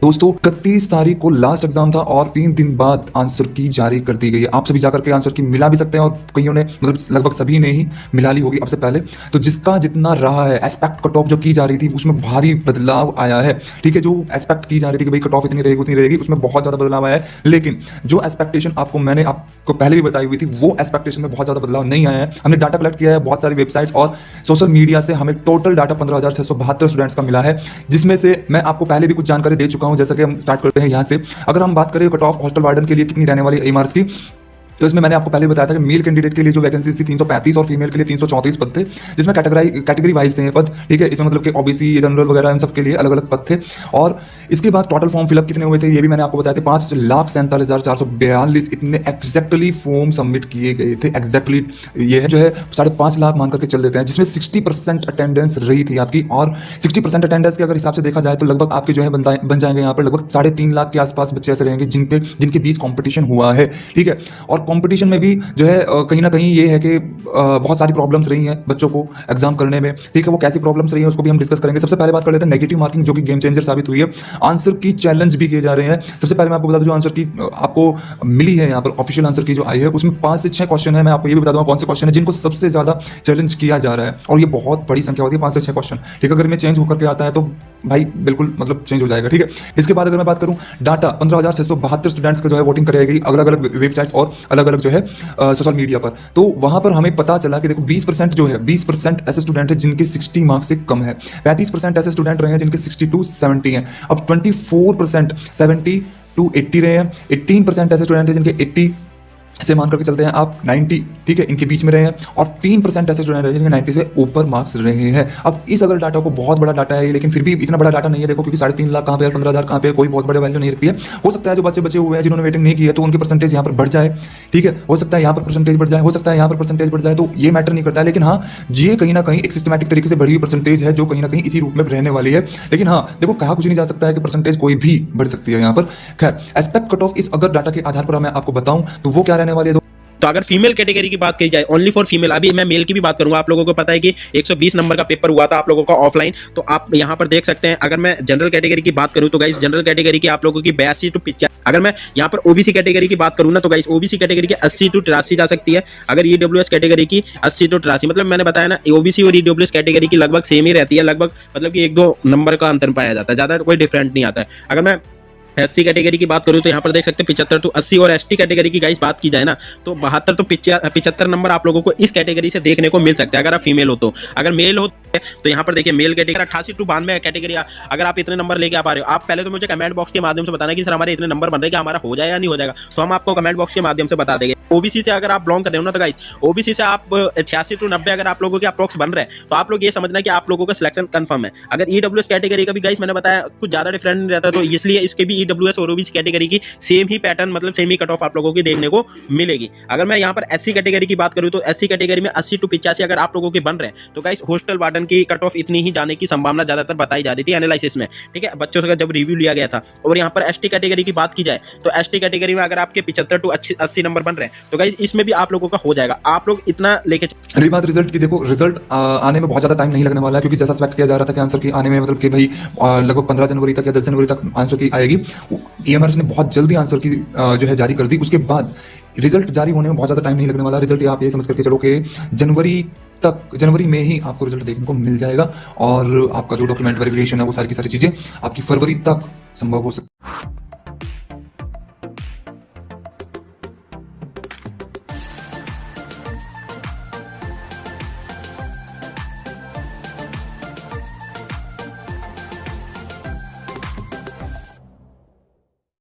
दोस्तों 31 तारीख को लास्ट एग्जाम था और 3 दिन बाद आंसर की जारी कर दी गई है। आप सभी जाकर के आंसर की मिला भी सकते हैं और कईयों ने मतलब लगभग सभी ने ही मिला ली होगी अब से पहले। तो जिसका जितना रहा है एस्पेक्ट कट ऑफ जो की जा रही थी उसमें भारी बदलाव आया है। ठीक है, जो एस्पेक्ट की जा रही थी कि भाई कट ऑफ इतनी रहेगी उतनी रहेगी, उसमें बहुत ज़्यादा बदलाव आया है। लेकिन जो एक्सपेक्टेशन मैंने आपको पहले भी बताई हुई थी वो एक्सपेक्टेशन में बहुत ज़्यादा बदलाव नहीं आया है। हमने डाटा कलेक्ट किया है बहुत सारी वेबसाइट्स और सोशल मीडिया से, हमें टोटल डाटा 15,672 स्टूडेंट्स का मिला है, जिसमें से मैं आपको पहले भी कुछ जानकारी दे चुका हूं। जैसा कि हम स्टार्ट करते हैं यहाँ से। अगर हम बात करें कट ऑफ हॉस्टल वार्डन के लिए कितनी रहने वाली एमआरएस की, तो इसमें मैंने आपको पहले बताया था कि मेल कैंडिडेट के लिए जो वैकेंसीज थी 335 और फीमेल के लिए 334 पद थे, जिसमें कैटेगरी वाइज थे पद। ठीक है, इसमें मतलब कि ओबीसी, जनरल वगैरह इन सब के लिए अलग अलग पद थे। और इसके बाद टोटल फॉर्म फिलअप कितने हुए थे ये भी मैंने आपको बताया था, 5,47,442 इतने एग्जैक्टली फॉर्म सबमिट किए गए थे। एग्जैक्टली ये जो है 5.5 लाख मान करके चल देते हैं, जिसमें 60% अटेंडेंस रही थी आपकी। और 60% अटेंडेंस के अगर हिसाब से देखा जाए तो लगभग आपके जो है बन जाएंगे यहाँ पर लगभग 3.5 लाख के आसपास बच्चे ऐसे रहेंगे जिनके बीच कॉम्पिटिशन हुआ है। ठीक है, और कॉम्पिटिशन में भी जो है कहीं ना कहीं ये है कि बहुत सारी प्रॉब्लम्स रही हैं बच्चों को एग्जाम करने में। ठीक है, वो कैसी प्रॉब्लम्स रही हैं उसको भी हम डिस्कस करेंगे। सबसे पहले बात कर लेते हैं नेगेटिव मार्किंग, जो कि गेम चेंजर साबित हुई है। आंसर की चैलेंज भी किए जा रहे हैं। सबसे पहले मैं आपको बता दूं, जो आंसर की आपको मिली है यहाँ पर ऑफिशियल आंसर की जो आई है उसमें 5 से 6 क्वेश्चन है। मैं आपको ये भी बता दूंगा कौन से क्वेश्चन है जिनको सबसे ज्यादा चैलेंज किया जा रहा है, और ये बहुत बड़ी संख्या होती है 5 से 6 क्वेश्चन। ठीक है, अगर मैं चेंज होकर के आता है तो भाई बिल्कुल मतलब चेंज हो जाएगा। ठीक है, इसके बाद अगर मैं बात करूं डाटा 15,672 स्टूडेंट्स का जो है वोटिंग कराई गई अलग अलग वेबसाइट्स और अलग अलग जो है सोशल मीडिया पर। तो वहां पर हमें पता चला कि देखो 20% जो है 20% ऐसे स्टूडेंट हैं जिनके 60 मार्क्स से कम है, 35% ऐसे स्टूडेंट रहे हैं जिनके 60 to 70 हैं, अब 24% 70 to 80 रहे हैं, 18% ऐसे स्टूडेंट हैं जिनके 80 से मान करके चलते हैं आप 90, ठीक है, इनके बीच में रहे हैं, और 3% ऐसे स्टूडेंट हैं जिनके 90 से ऊपर मार्क्स रहे हैं। अब इस अगर डाटा को, बहुत बड़ा डाटा है लेकिन फिर भी इतना बड़ा डाटा नहीं है देखो, क्योंकि 3.5 लाख कहाँ पे है, 15,000 कहाँ पे है, कोई बहुत बड़े वैल्यू नहीं रखती है। हो सकता है जो बच्चे हुए हैं जिन्होंने वेटिंग नहीं की है तो उनकी परसेंटेज यहाँ पर बढ़ जाए। ठीक है, हो सकता है यहाँ पर परसेंटेज बढ़ जाए, हो सकता है यहाँ पर परसेंटेज बढ़ जाए, तो ये मैटर नहीं करता है। लेकिन हाँ, ये कहीं ना कहीं एक सिस्टमैटिक तरीके से बढ़ी हुई परसेंटेज है जो कहीं ना कहीं इसी रूप में रहने वाली है। लेकिन हाँ देखो, कहा कुछ नहीं जा सकता है कि परसेंटेज कोई भी बढ़ सकती है यहाँ पर। खैर, एस्पेक्ट कट ऑफ इस अगर डाटा के आधार पर मैं आपको बताऊं तो वो क्या रहने वाली है। तो अगर फीमेल कैटेगरी की बात की जाए, ओनली फॉर फीमेल, अभी मैं मेल की भी बात करूंगा। आप लोगों को पता है कि 120 नंबर का पेपर हुआ था आप लोगों का ऑफलाइन, तो आप यहां पर देख सकते हैं। अगर मैं जनरल कैटेगरी की बात करूं तो गाइस जनरल कैटेगरी की आप लोगों की 82 to 85। अगर मैं यहां पर ओबीसी कैटेगरी की बात करूं ना तो गाइस ओबीसी कैटेगरी की 80 to 83 जा सकती है। अगर ईडब्ल्यूएस कैटेगरी की 80 to 83, मतलब मैंने बताया ना ओबीसी और ईडब्ल्यूएस कैटेगरी की लगभग सेम ही रहती है, लगभग मतलब कि 1-2 नंबर का अंतर पाया जाता है, ज्यादा कोई डिफरेंट नहीं आता है। अगर मैं एससी कैटेगरी की बात करूं तो यहाँ पर देख सकते हैं 75 to 80, और एसटी कैटेगरी की गाइस बात की जाए ना तो 72 to 75 नंबर आप लोगों को इस कैटेगरी से देखने को मिल सकते हैं अगर आप फीमेल हो तो। अगर मेल हो तो यहाँ पर देखिए मेल कैटेगरी 88 to 92 कैटेगरी। अगर आप इतने नंबर लेके आ पा रहे हो, आप पहले तो मुझे कमेंट बॉक्स के माध्यम से बताना कि सर हमारे इतने नंबर बन रहे हैं, कि हमारा हो जाए या नहीं हो जाएगा, तो हम आपको कमेंट बॉक्स के माध्यम से बता देंगे। ओबीसी से अगर आप बिलोंग कर रहे हो ना तो गाइस ओबीसी से आप 86 to 90 अगर आप लोगों के अप्रोक्स बन रहे हैं तो आप लोग ये समझना कि आप लोगों का सिलेक्शन कंफर्म है। अगर ईडब्ल्यूएस कैटेगरी का भी गाइस मैंने बताया कुछ ज्यादा डिफरेंट नहीं रहता, तो इसलिए इसके भी ईडब्ल्यूएस और ओबीसी कैटेगरी की सेम ही पैटर्न, मतलब सेम ही कट ऑफ आप लोगों की देखने को मिलेगी। अगर मैं यहाँ पर एससी कैटेगरी की बात करूँ तो एससी कैटेगरी में 80 to 85 अगर आप लोगों के बन रहे हैं तो गाइस हॉस्टल वार्डन की कट ऑफ इतनी ही जाने की संभावना ज्यादातर बताई जा रही थी एनालिसिस में। ठीक है, बच्चों से जब रिव्यू लिया गया था। और यहाँ पर एसटी कैटेगरी की बात की जाए तो एसटी कैटेगरी में अगर आपके 75 to 80 नंबर बन रहे हैं तो गाइस इसमें भी आप लोगों का हो जाएगा। आप लोग इतना लेके रही बात रिजल्ट की, देखो रिजल्ट आने में बहुत ज्यादा टाइम नहीं लगने वाला है, क्योंकि जैसा एक्सपेक्ट किया जा रहा था कि आंसर की आने में मतलब कि भाई लगभग 15 जनवरी तक या 10 जनवरी तक आंसर की आएगी। ईएमआरएस ने बहुत जल्दी आंसर की जो है जारी कर दी। उसके बाद रिजल्ट जारी होने में बहुत ज्यादा टाइम नहीं लगने वाला। रिजल्ट आप ये समझ करके चलो कि जनवरी में ही आपको रिजल्ट देखने को मिल जाएगा, और आपका जो डॉक्यूमेंट वेरिफिकेशन है वो सारी की सारी चीजें आपकी फरवरी तक संभव हो सकती है।